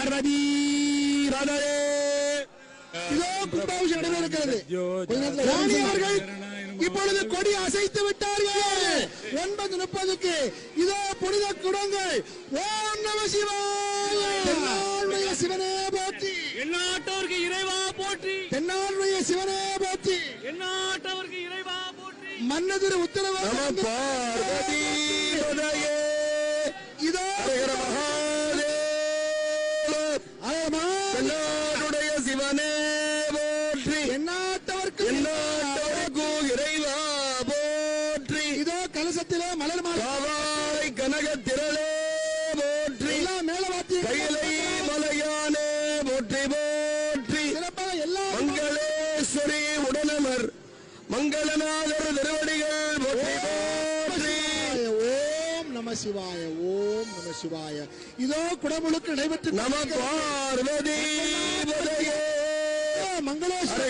பார்வதி ராதே. இதோ கும்பாபிஷேகம் நடைபெறுகிறது. ராணி அவர்கள் இப்பொழுது கொடி அசைத்து விட்டார்கள். 9:30க்கு இதோ புனித குடங்கள். ஓம் நம சிவாய. தென்னாளுடைய சிவனே போற்றி. எந்நாட்டவருக்கு இறைவா போற்றி. தென்னாளுடைய சிவனே போற்றி. எந்நாட்டவருக்கு இறைவா போற்றி. மன்னதிரு உத்தரவு பார்வதி இதோ தென்னாடுடைய சிவனே போற்றி. எந்நாட்டவர்க்கு இறைவா போற்றி. இதோ கலசத்திலே மலர் மாலை கனக திரளே போற்றி. மேலவாத்திய கையிலை மலையானே போற்றி போற்றி. சிறப்பாக எல்லா மங்களேஸ்வரி உடனமர் மங்களநாதர் திருவடிகள் போற்றி போற்றி. ஓம் நம சிவாய. ஓம் நம சிவாய. இதோ குடமுழுக்கு நடைபெற்று நம பார்வதி மங்களேஸ்வர